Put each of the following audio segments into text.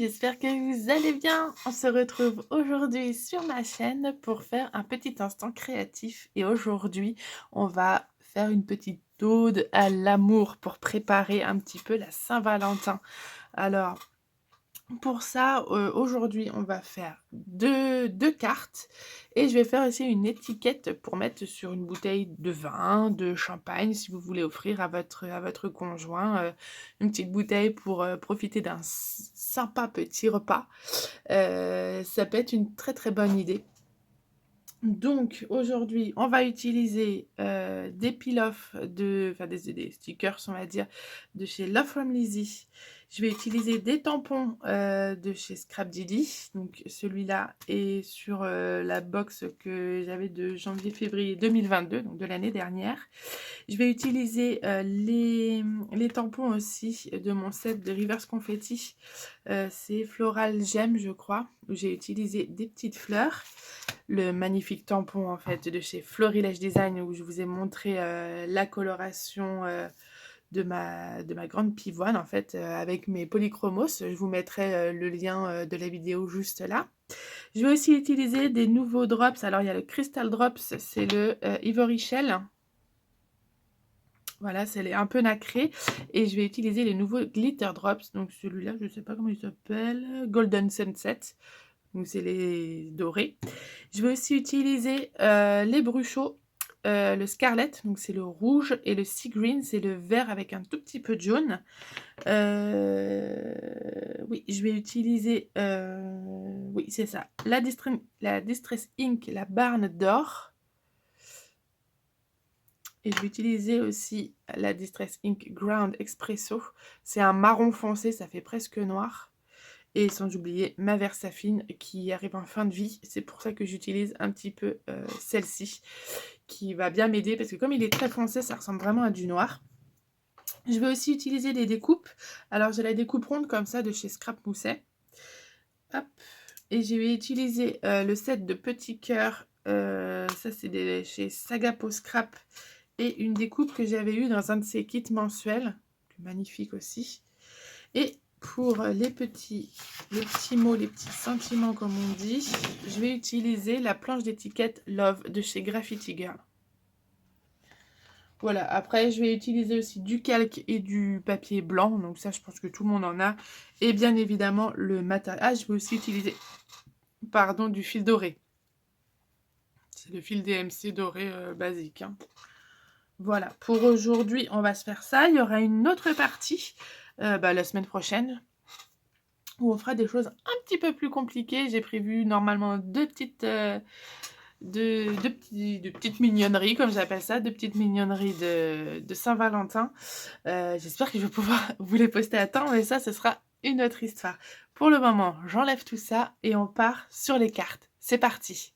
j'espère que vous allez bien. On se retrouve aujourd'hui sur ma chaîne pour faire un petit instant créatif. Et aujourd'hui, on va faire une petite ode à l'amour pour préparer un petit peu la Saint-Valentin. Alors, pour ça, aujourd'hui, on va faire deux cartes et je vais faire aussi une étiquette pour mettre sur une bouteille de vin, de champagne, si vous voulez offrir à votre conjoint une petite bouteille pour profiter d'un sympa petit repas. Ça peut être une très très bonne idée. Donc aujourd'hui, on va utiliser des peel-off, enfin des stickers, on va dire, de chez Love from Lizzy. Je vais utiliser des tampons de chez Scrap Diddy. Donc celui-là est sur la box que j'avais de janvier-février 2022, donc de l'année dernière. Je vais utiliser les tampons aussi de mon set de Reverse Confetti. C'est Floral Gem, je crois, où j'ai utilisé des petites fleurs. Le magnifique tampon en fait de chez Florilège Design, où je vous ai montré la coloration de ma grande pivoine en fait avec mes polychromos. Je vous mettrai le lien de la vidéo juste là. Je vais aussi utiliser des nouveaux drops. Alors il y a le Crystal Drops, c'est le Ivory Shell. Voilà, c'est un peu nacré. Et je vais utiliser les nouveaux Glitter Drops. Donc celui-là, je ne sais pas comment il s'appelle. Golden Sunset. Donc c'est les dorés. Je vais aussi utiliser les bruchots. Le Scarlet, donc c'est le rouge. Et le Sea Green, c'est le vert avec un tout petit peu de jaune. Oui, je vais utiliser... oui, c'est ça. La Distress Ink, la Barne d'or. Et je vais utiliser aussi la Distress Ink Ground Espresso. C'est un marron foncé, ça fait presque noir. Et sans oublier ma Versafine qui arrive en fin de vie. C'est pour ça que j'utilise un petit peu celle-ci, qui va bien m'aider. Parce que comme il est très foncé, ça ressemble vraiment à du noir. Je vais aussi utiliser des découpes. Alors j'ai la découpe ronde comme ça de chez Scrap Mousset. Hop. Et je vais utiliser le set de petits cœurs. Ça c'est chez Sagapo Scrap. Et une découpe que j'avais eue dans un de ces kits mensuels, magnifique aussi. Et pour les petits mots, les petits sentiments comme on dit, je vais utiliser la planche d'étiquette Love de chez Graffiti Girl. Voilà, après je vais utiliser aussi du calque et du papier blanc, donc ça je pense que tout le monde en a. Et bien évidemment le matériel. Ah, je vais aussi utiliser, pardon, du fil doré. C'est le fil DMC doré basique, hein. Voilà, pour aujourd'hui, on va se faire ça. Il y aura une autre partie la semaine prochaine où on fera des choses un petit peu plus compliquées. J'ai prévu normalement deux petites mignonneries, comme j'appelle ça, deux petites mignonneries de Saint-Valentin. J'espère que je vais pouvoir vous les poster à temps, mais ça, ce sera une autre histoire. Pour le moment, j'enlève tout ça et on part sur les cartes. C'est parti!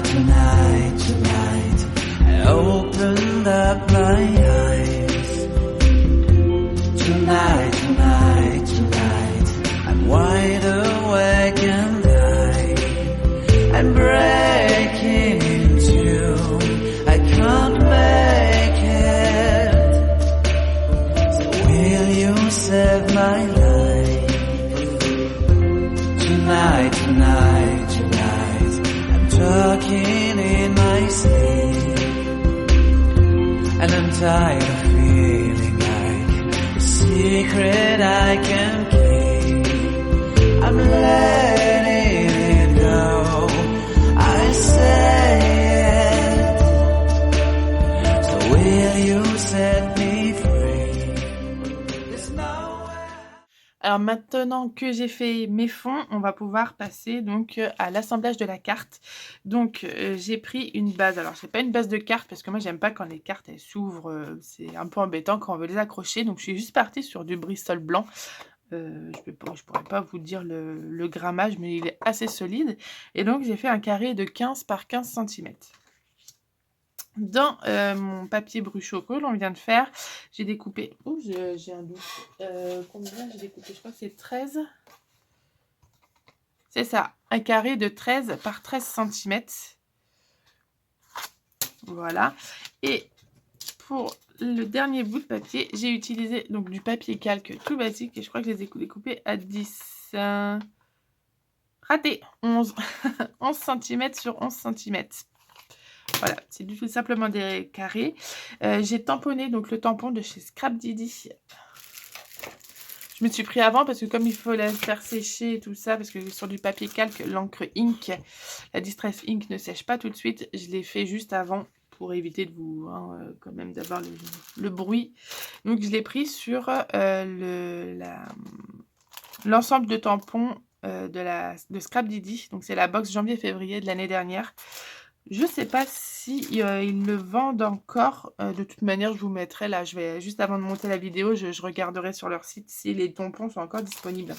Tonight, I opened up my eyes. Tonight, I'm wide awake and I'm breaking into. I can't make it. So will you save my life? Tonight. Talking in my sleep, and I'm tired of feeling like a secret I can keep. I'm letting it go, I say it. So will you set me free? There's no way. Alors maintenant que j'ai fait mes fonds, on va pouvoir passer donc à l'assemblage de la carte. Donc j'ai pris une base. Alors c'est pas une base de cartes parce que moi j'aime pas quand les cartes elles s'ouvrent. C'est un peu embêtant quand on veut les accrocher. Donc je suis juste partie sur du Bristol blanc. Je pourrais pas vous dire le grammage, mais il est assez solide. Et donc j'ai fait un carré de 15 par 15 cm. Dans mon papier Bruchot que l'on vient de faire, j'ai découpé... Oh, j'ai un doute. Combien j'ai découpé? Je crois que c'est 13. C'est ça, un carré de 13 par 13 cm. Voilà. Et pour le dernier bout de papier, j'ai utilisé donc du papier calque tout basique. Et je crois que je les ai découpés à 10... Raté, 11. 11 cm sur 11 cm. Voilà, c'est tout simplement des carrés. J'ai tamponné donc le tampon de chez Scrap Didi. Je me suis pris avant parce que comme il faut la faire sécher et tout ça, parce que sur du papier calque, l'encre ink, la Distress Ink ne sèche pas tout de suite. Je l'ai fait juste avant pour éviter de vous, quand même d'avoir le bruit. Donc je l'ai pris sur l'ensemble de tampons de Scrap Didi. Donc c'est la box janvier-février de l'année dernière. Je ne sais pas si ils le vendent encore. De toute manière, je vous mettrai là. Je vais juste avant de monter la vidéo, je regarderai sur leur site si les tampons sont encore disponibles.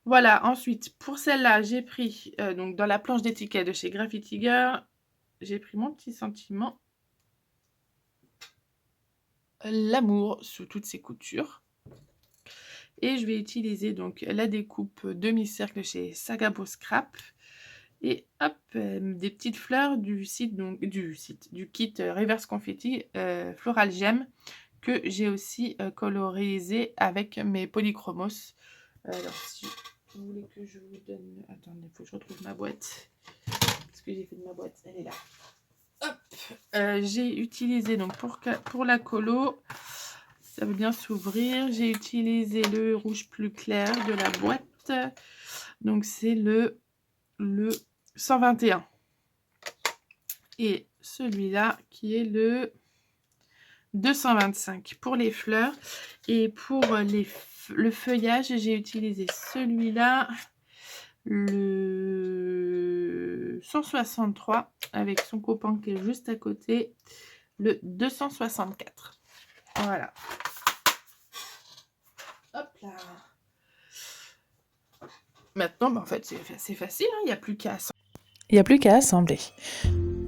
Voilà. Ensuite, pour celle-là, j'ai pris donc dans la planche d'étiquette de chez Graffiti Girl, j'ai pris mon petit sentiment, l'amour sous toutes ses coutures. Et je vais utiliser donc la découpe demi-cercle chez Sagabo Scrap. Et hop, des petites fleurs du kit Reverse Confetti Floral Gem que j'ai aussi colorisé avec mes polychromos. Alors, si vous voulez que je vous donne... Attendez, il faut que je retrouve ma boîte. Qu'est-ce que j'ai fait de ma boîte? Elle est là. Hop, j'ai utilisé donc pour la colo, ça veut bien s'ouvrir. J'ai utilisé le rouge plus clair de la boîte. Donc, c'est le 121 et celui-là qui est le 225 pour les fleurs. Et pour le feuillage, j'ai utilisé celui-là, le 163 avec son copain qui est juste à côté, le 264. Voilà. Hop là. Maintenant, en fait, c'est facile, hein, il n'y a plus qu'à assembler. Il n'y a plus qu'à assembler.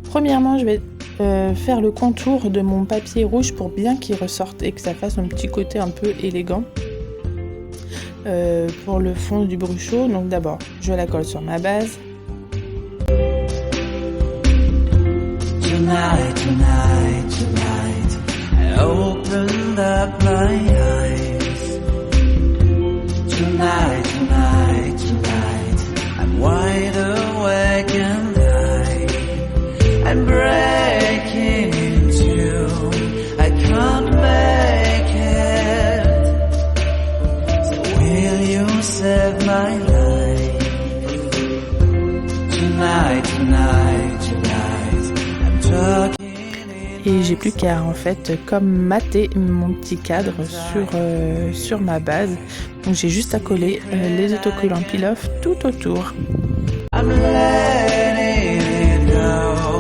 Premièrement, je vais faire le contour de mon papier rouge pour bien qu'il ressorte et que ça fasse un petit côté un peu élégant. Pour le fond du Bruchot, donc d'abord, je la colle sur ma base. Tonight, tonight, tonight, I opened up my eyes. Tonight, tonight, tonight, I'm wide awake and I'm breaking in two. I can't make it. So will you save my life? Tonight, tonight, tonight, I'm talking. Et j'ai plus qu'à en fait comme mater mon petit cadre sur ma base. Donc j'ai juste à coller les autocollants peel-off tout autour. I'm letting it go.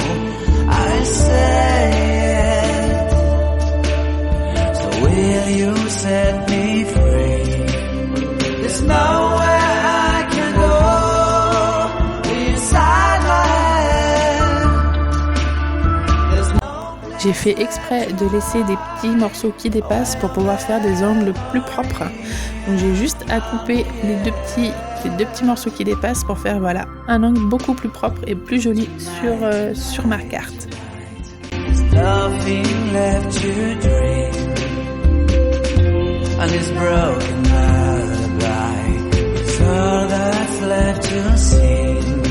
I say it. So will you set me free? There's nowhere I can go inside my head. J'ai fait exprès de laisser des petits morceaux qui dépassent pour pouvoir faire des angles plus propres. Donc j'ai juste à couper les deux petits morceaux qui dépassent pour faire voilà un angle beaucoup plus propre et plus joli sur ma carte. There's nothing left to dream on this broken lullaby. It's all that's left to sing.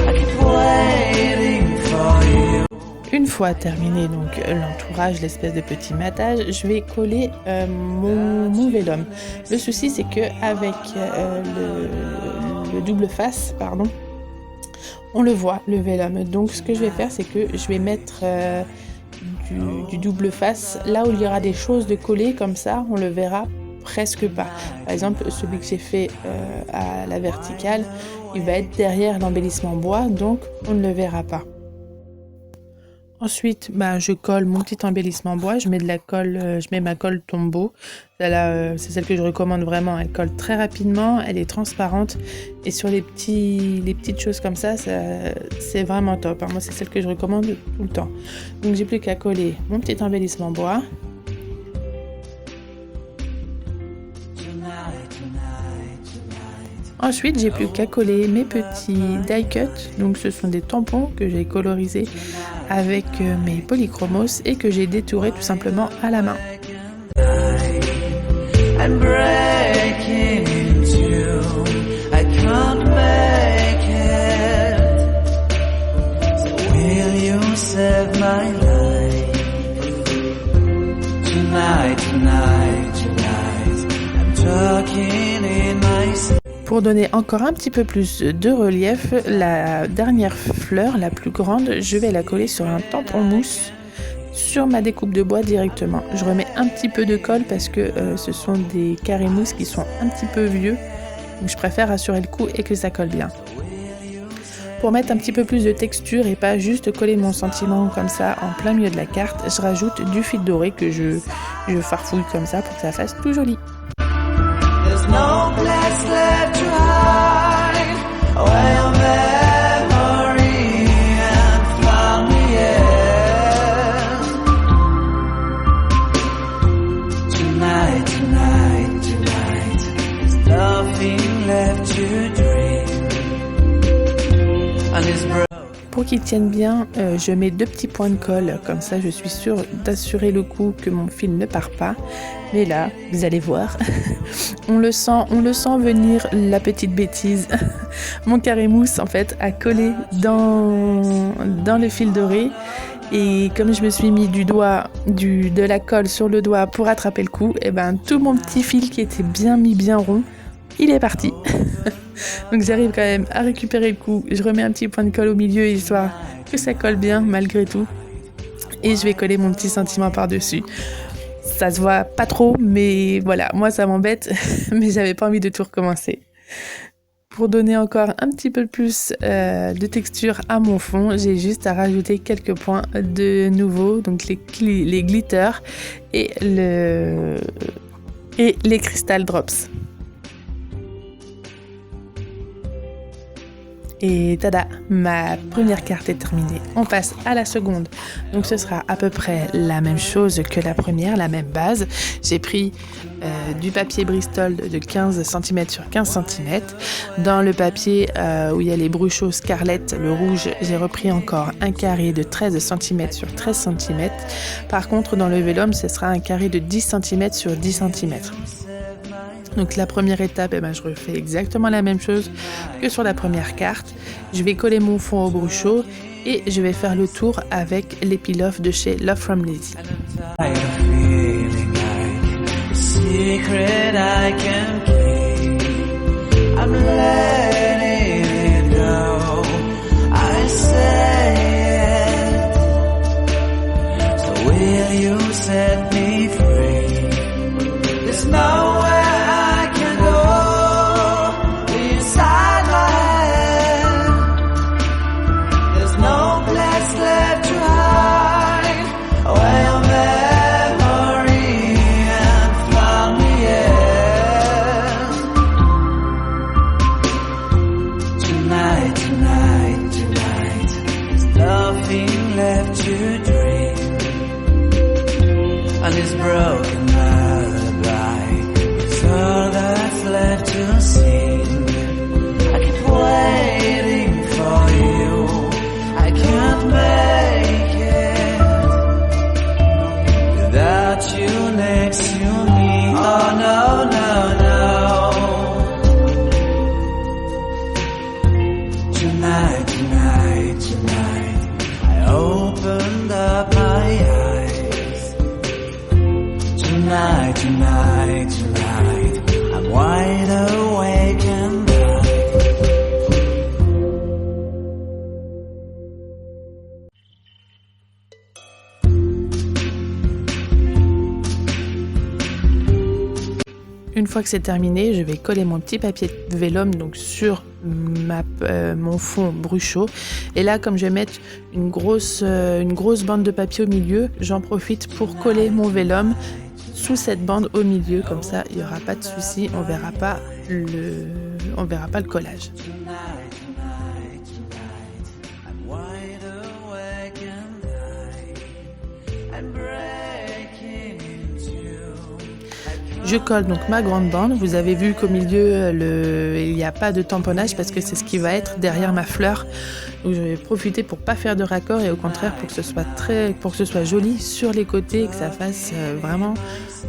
I keep waiting for you. Une fois terminé donc l'entourage, l'espèce de petit matage, je vais coller mon vélum. Le souci c'est que avec le double face, pardon, on le voit le vélum. Donc ce que je vais faire c'est que je vais mettre du double face là où il y aura des choses de coller, comme ça on le verra presque pas. Par exemple celui que j'ai fait à la verticale, il va être derrière l'embellissement bois, donc on ne le verra pas. Ensuite, je colle mon petit embellissement bois. Je mets de la colle, je mets ma colle Tombow. Celle-là, c'est celle que je recommande vraiment. Elle colle très rapidement, elle est transparente. Et sur les petites choses comme ça, c'est vraiment top. Moi, c'est celle que je recommande tout le temps. Donc, j'ai plus qu'à coller mon petit embellissement bois. Ensuite, j'ai plus qu'à coller mes petits die cut. Donc, ce sont des tampons que j'ai colorisés avec mes polychromos et que j'ai détourés tout simplement à la main. Pour donner encore un petit peu plus de relief, la dernière fleur, la plus grande, je vais la coller sur un tampon mousse sur ma découpe de bois directement. Je remets un petit peu de colle parce que ce sont des carrés mousse qui sont un petit peu vieux. Donc je préfère assurer le coup et que ça colle bien. Pour mettre un petit peu plus de texture et pas juste coller mon sentiment comme ça en plein milieu de la carte, je rajoute du fil doré que je farfouille comme ça pour que ça fasse tout joli. No place left to hide, well, memory and found me in. Tonight, tonight, tonight, there's nothing left to dream. And it's broken. Pour qu'ils tiennent bien, je mets 2 petits points de colle, comme ça je suis sûre d'assurer le coup que mon fil ne part pas. Mais là, vous allez voir, on le sent venir la petite bêtise. Mon carré mousse en fait a collé dans le fil doré et comme je me suis mis de la colle sur le doigt pour attraper le coup, et tout mon petit fil qui était bien mis bien rond, il est parti. Donc j'arrive quand même à récupérer le coup. Je remets un petit point de colle au milieu histoire que ça colle bien malgré tout. Et je vais coller mon petit sentiment par-dessus. Ça se voit pas trop, mais voilà, moi ça m'embête, mais j'avais pas envie de tout recommencer. Pour donner encore un petit peu plus de texture à mon fond, j'ai juste à rajouter quelques points de nouveau, donc les glitters et les crystal drops. Et tada, ma première carte est terminée. On passe à la seconde. Donc ce sera à peu près la même chose que la première, la même base. J'ai pris du papier Bristol de 15 cm sur 15 cm. Dans le papier où il y a les bruchos Scarlett, le rouge, j'ai repris encore un carré de 13 cm sur 13 cm. Par contre, dans le vélum, ce sera un carré de 10 cm sur 10 cm. Donc la première étape, je refais exactement la même chose que sur la première carte. Je vais coller mon fond au bruchot et je vais faire le tour avec les peel-off de chez Love from Lizzy. Une fois que c'est terminé, je vais coller mon petit papier vélum donc sur mon fond bruchot. Et là, comme je vais mettre une grosse bande de papier au milieu, j'en profite pour coller mon vélum sous cette bande au milieu. Comme ça, il n'y aura pas de souci, on verra pas le collage. Je colle donc ma grande bande. Vous avez vu qu'au milieu, il n'y a pas de tamponnage parce que c'est ce qui va être derrière ma fleur. Donc je vais profiter pour pas faire de raccord et au contraire pour que ce soit joli sur les côtés et que ça fasse vraiment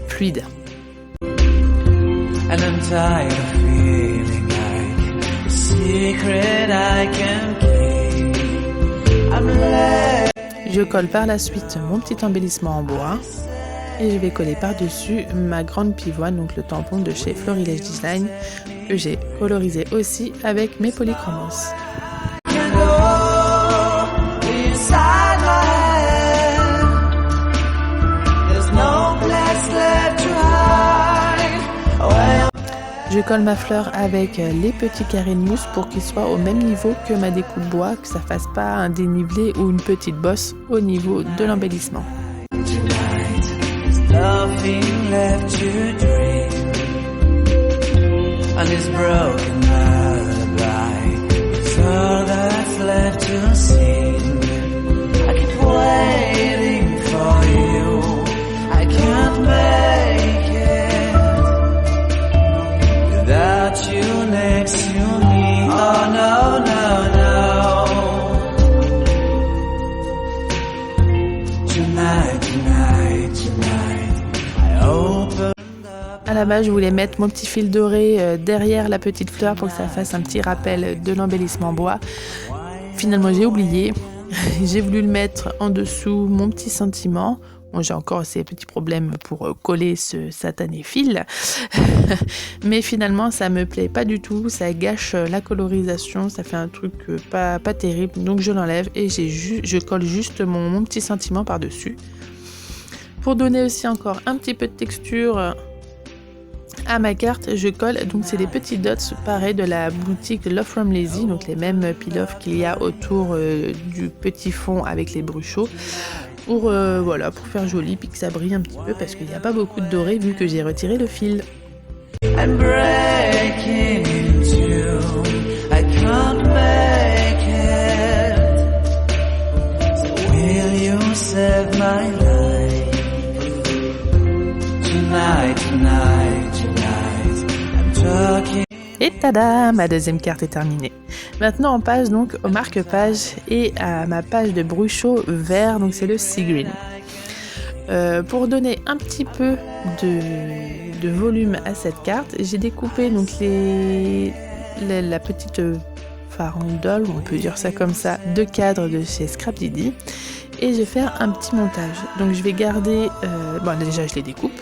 fluide. And I'm tired of feeling like a secret I can keep. I'm Je colle par la suite mon petit embellissement en bois. Et je vais coller par-dessus ma grande pivoine, donc le tampon de chez Florilège Design, que j'ai colorisé aussi avec mes polychromos. Je colle ma fleur avec les petits carrés de mousse pour qu'ils soient au même niveau que ma découpe bois, que ça fasse pas un dénivelé ou une petite bosse au niveau de l'embellissement. Nothing left to dream on this broken lullaby. It's all that's left to sing. I keep waiting for you. I can't make it without you next to me. Oh no, no, no. Tonight, tonight, tonight. À la base, je voulais mettre mon petit fil doré derrière la petite fleur pour que ça fasse un petit rappel de l'embellissement bois. Finalement, j'ai oublié. J'ai voulu le mettre en dessous mon petit sentiment. Bon, j'ai encore ces petits problèmes pour coller ce satané fil. Mais finalement, ça me plaît pas du tout. Ça gâche la colorisation. Ça fait un truc pas terrible. Donc, je l'enlève et je colle juste mon petit sentiment par-dessus. Pour donner aussi encore un petit peu de texture à ma carte, je colle, donc c'est des petits dots pareils de la boutique Love from Lazy, donc les mêmes peel-off qu'il y a autour du petit fond avec les bruchots, pour faire joli puis que ça brille un petit peu parce qu'il n'y a pas beaucoup de doré vu que j'ai retiré le fil. I'm breaking into, I can't make it. So will you save my life? Tonight, tonight, tonight, I'm talking. Et tada, ma deuxième carte est terminée. Maintenant on passe donc au marque-page et à ma page de bruchot vert, donc c'est le Sea Green. Pour donner un petit peu de volume à cette carte, j'ai découpé donc la petite farandole, on peut dire ça comme ça, de cadres de chez Scrap Didi. Et je vais faire un petit montage. Donc je vais garder... déjà je les découpe.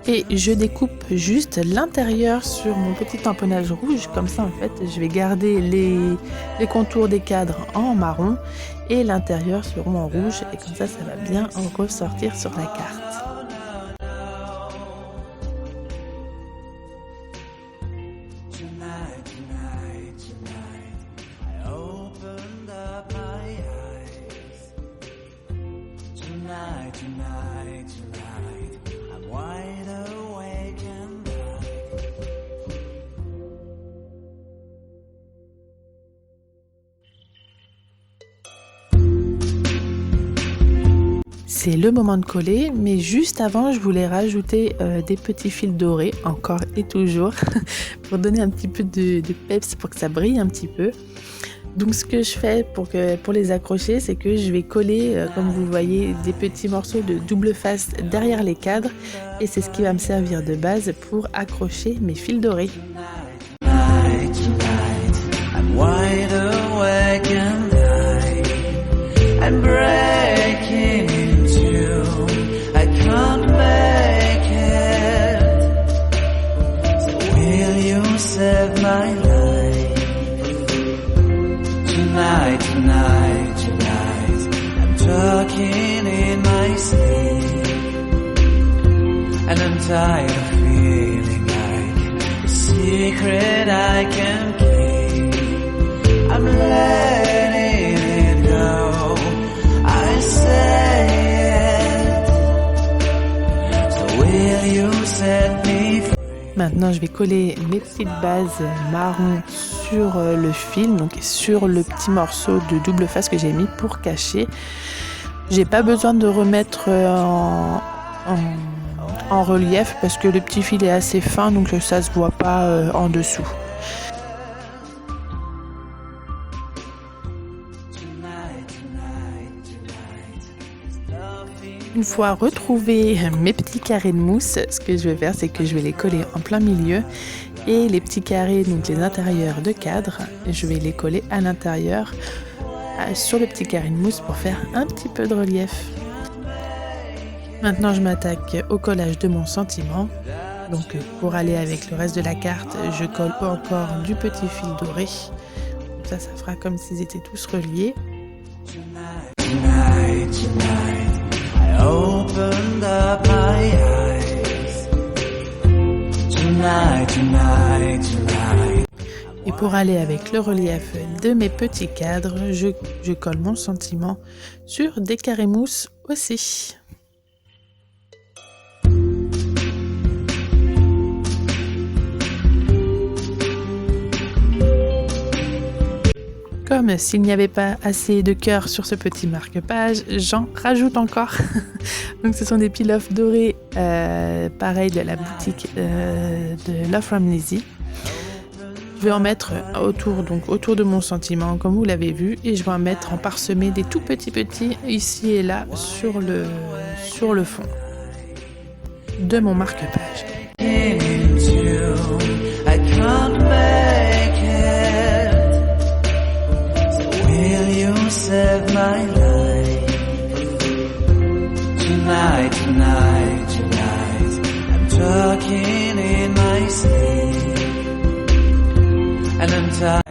Et je découpe juste l'intérieur sur mon petit tamponnage rouge, comme ça en fait je vais garder les contours des cadres en marron et l'intérieur seront en rouge et comme ça va bien en ressortir sur la carte. C'est le moment de coller, mais juste avant, je voulais rajouter des petits fils dorés, encore et toujours, pour donner un petit peu de peps, pour que ça brille un petit peu. Donc ce que je fais pour les accrocher, c'est que je vais coller, comme vous voyez, des petits morceaux de double face derrière les cadres, et c'est ce qui va me servir de base pour accrocher mes fils dorés. I'm wide awake. I can die and breaking in two. I can't make it. So will you save my life tonight, tonight, tonight? I'm talking in my sleep, and I'm tired of feeling like a secret I can keep. I'm letting it go, I say it. So will you set me free? Maintenant, je vais coller mes petites bases marron sur le fil, donc sur le petit morceau de double face que j'ai mis pour cacher. J'ai pas besoin de remettre en relief parce que le petit fil est assez fin, donc ça se voit pas en dessous. Une fois retrouvé mes petits carrés de mousse, ce que je vais faire, c'est que je vais les coller en plein milieu et les petits carrés, donc les intérieurs de cadre, je vais les coller à l'intérieur sur le petit carré de mousse pour faire un petit peu de relief. Maintenant, je m'attaque au collage de mon sentiment. Donc, pour aller avec le reste de la carte, je colle encore du petit fil doré. Ça fera comme s'ils étaient tous reliés. Tonight, tonight, I opened up my eyes. Tonight, tonight, tonight. Et pour aller avec le relief de mes petits cadres, je colle mon sentiment sur des carrés mousse aussi. Comme s'il n'y avait pas assez de cœur sur ce petit marque-page, j'en rajoute encore. Donc ce sont des pilafs dorés, pareil de la boutique de Love from Lizzie. Je vais en mettre autour de mon sentiment, comme vous l'avez vu, et je vais en mettre en parsemé des tout petits ici et là sur le fond de mon marque-page. Save my life tonight, tonight, tonight. I'm talking in my sleep, and I'm tired.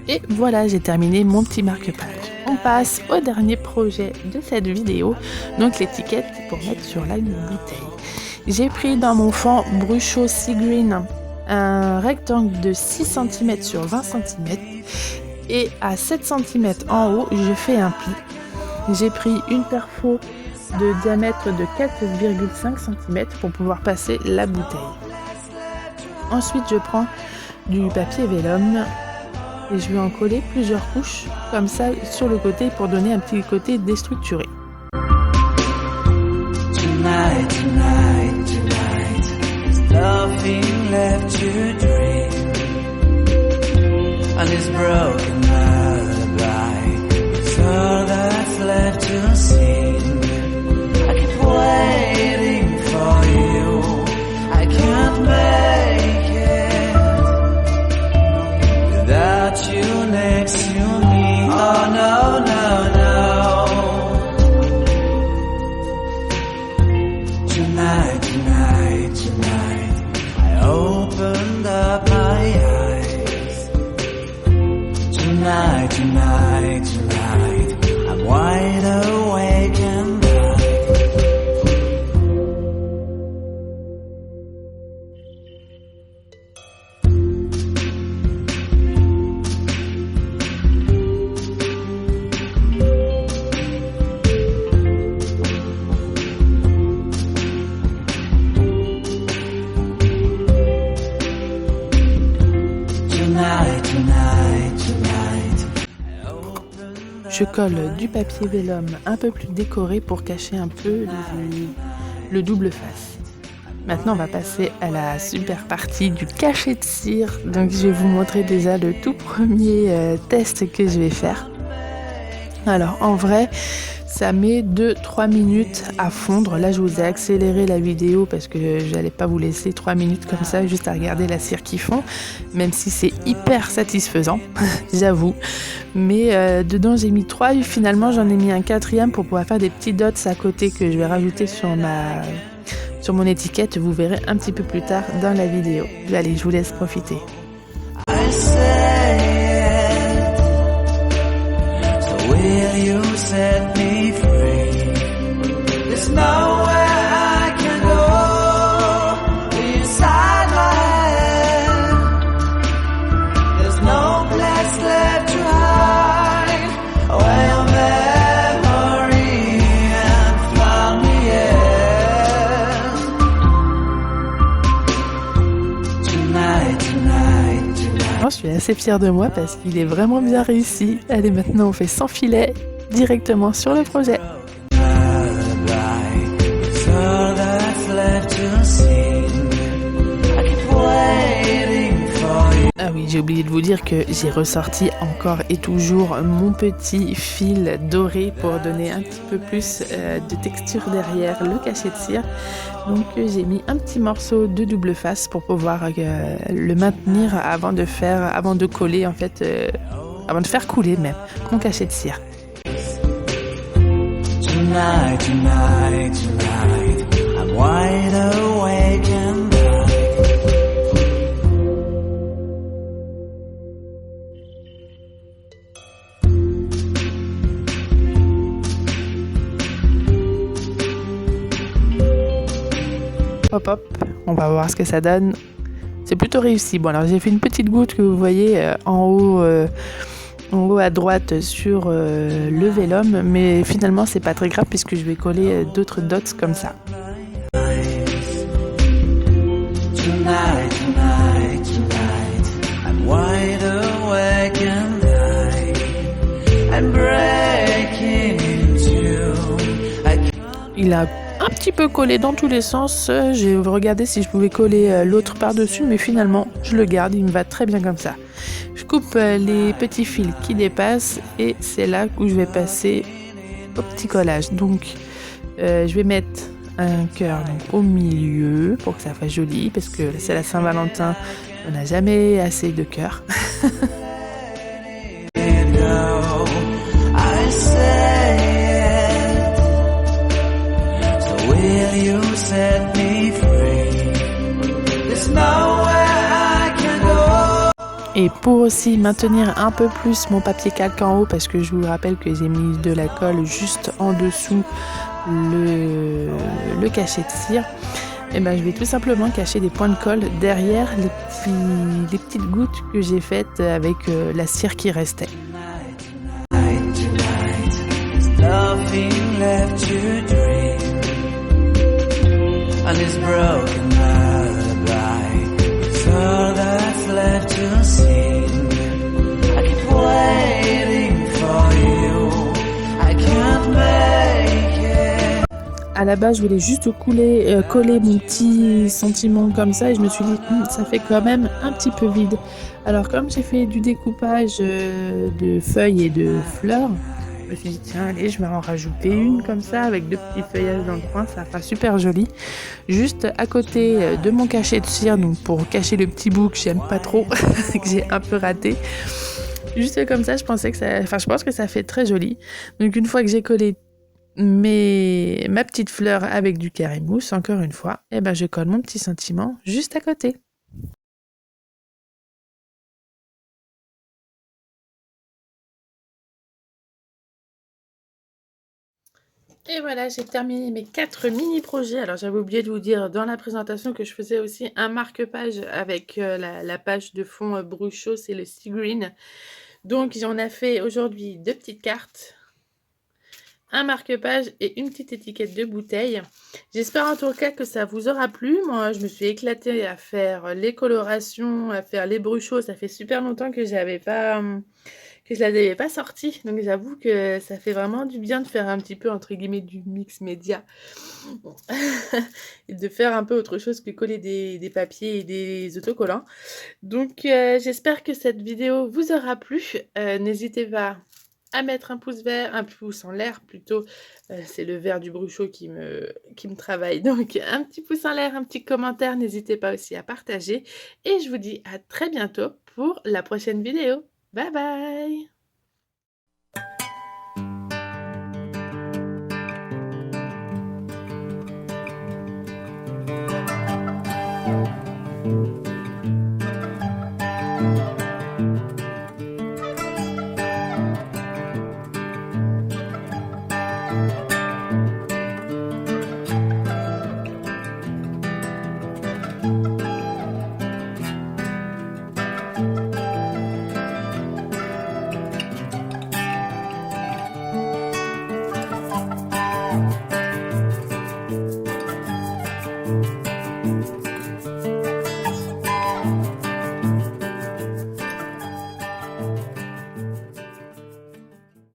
Et voilà, j'ai terminé mon petit marque-page. On passe au dernier projet de cette vidéo, donc l'étiquette pour mettre sur la bouteille. J'ai pris dans mon fond Brucho Sea Green un rectangle de 6 cm sur 20 cm. Et à 7 cm en haut, je fais un pli. J'ai pris une perfo de diamètre de 4,5 cm pour pouvoir passer la bouteille. Ensuite, je prends du papier vélum et je vais en coller plusieurs couches comme ça sur le côté pour donner un petit côté déstructuré. Tonight, tonight, tonight, there's nothing left to dream. And this broken lullaby, it's all that's left to sing. I keep waiting for you, I can't make it without you next to me. Oh no, no, no. Tonight, tonight, tonight, I opened up my eyes. Tonight, tonight, tonight, I'm wide awake and bright. Tonight, tonight, tonight. Je colle du papier vélum un peu plus décoré pour cacher un peu le double face. Maintenant, on va passer à la super partie du cachet de cire. Donc, je vais vous montrer déjà le tout premier test que je vais faire. Alors, en vrai, ça met 2-3 minutes à fondre. Là, je vous ai accéléré la vidéo parce que j'allais pas vous laisser 3 minutes comme ça juste à regarder la cire qui fond, même si c'est hyper satisfaisant, j'avoue. Mais dedans, j'ai mis 3 et finalement, j'en ai mis un 4e pour pouvoir faire des petits dots à côté que je vais rajouter sur mon étiquette. Vous verrez un petit peu plus tard dans la vidéo. Allez, je vous laisse profiter. I say it. So will you set me free? There's nowhere I can go inside my head. There's no place left to hide where your memory and found me in. Tonight, tonight, tonight. Je suis assez fière de moi parce qu'il est vraiment bien réussi. Allez, maintenant on fait sans filet directement sur le projet. So that's left to see. I keep waiting for you. Ah oui, j'ai oublié de vous dire que j'ai ressorti encore et toujours mon petit fil doré pour donner un petit peu plus de texture derrière le cachet de cire. Donc j'ai mis un petit morceau de double face pour pouvoir le maintenir avant de coller en fait, avant de faire couler même mon cachet de cire. Tonight, tonight, tonight, I'm wide awake and bright. Hop hop, on va voir ce que ça donne. C'est plutôt réussi. Bon alors j'ai fait une petite goutte que vous voyez en haut à droite sur le vélum, mais finalement c'est pas très grave puisque je vais coller d'autres dots comme ça. Tonight, tonight, tonight, I'm wide awake and bright. I'm breaking into. Il a un petit peu collé dans tous les sens. J'ai regardé si je pouvais coller l'autre par-dessus, mais finalement je le garde, il me va très bien comme ça. Je coupe les petits fils qui dépassent et c'est là où je vais passer au petit collage. Donc je vais mettre un cœur au milieu pour que ça fasse joli parce que c'est la Saint-Valentin, on n'a jamais assez de cœurs. I say it. So will you set me free? There's nowhere I can go. Et pour aussi maintenir un peu plus mon papier calque en haut, parce que je vous rappelle que j'ai mis de la colle juste en dessous le cachet de cire, et ben je vais tout simplement cacher des points de colle derrière les petites gouttes que j'ai faites avec la cire qui restait. Tonight, tonight, there's nothing left to dream. On this broken lullaby, it's all that's left to sing. I keep waiting for you. I can't make it. À la base, je voulais juste coller mon petit sentiment comme ça et je me suis dit, ça fait quand même un petit peu vide. Alors comme j'ai fait du découpage de feuilles et de fleurs, je me suis dit, tiens, allez, je vais en rajouter une comme ça avec 2 petits feuillages dans le coin, ça fera super joli. Juste à côté de mon cachet de cire, donc pour cacher le petit bout que j'aime pas trop, que j'ai un peu raté. Juste comme ça, je pense que ça fait très joli. Donc une fois que j'ai collé ma petite fleur avec du carré mousse, encore une fois, et ben je colle mon petit sentiment juste à côté. Et voilà, j'ai terminé mes 4 mini-projets. Alors j'avais oublié de vous dire dans la présentation que je faisais aussi un marque-page avec la page de fond Bruchot, c'est le Sea Green. Donc j'en ai fait aujourd'hui 2 petites cartes, un marque-page et une petite étiquette de bouteille. J'espère en tout cas que ça vous aura plu. Moi, je me suis éclatée à faire les colorations, à faire les Bruchot. Ça fait super longtemps que je l'avais pas sorti. Donc j'avoue que ça fait vraiment du bien de faire un petit peu, entre guillemets, du mix média. Et de faire un peu autre chose que coller des papiers et des autocollants. Donc j'espère que cette vidéo vous aura plu. N'hésitez pas à mettre un pouce vert, un pouce en l'air plutôt, c'est le vert du bruchot qui me travaille, donc un petit pouce en l'air, un petit commentaire, n'hésitez pas aussi à partager et je vous dis à très bientôt pour la prochaine vidéo. Bye bye!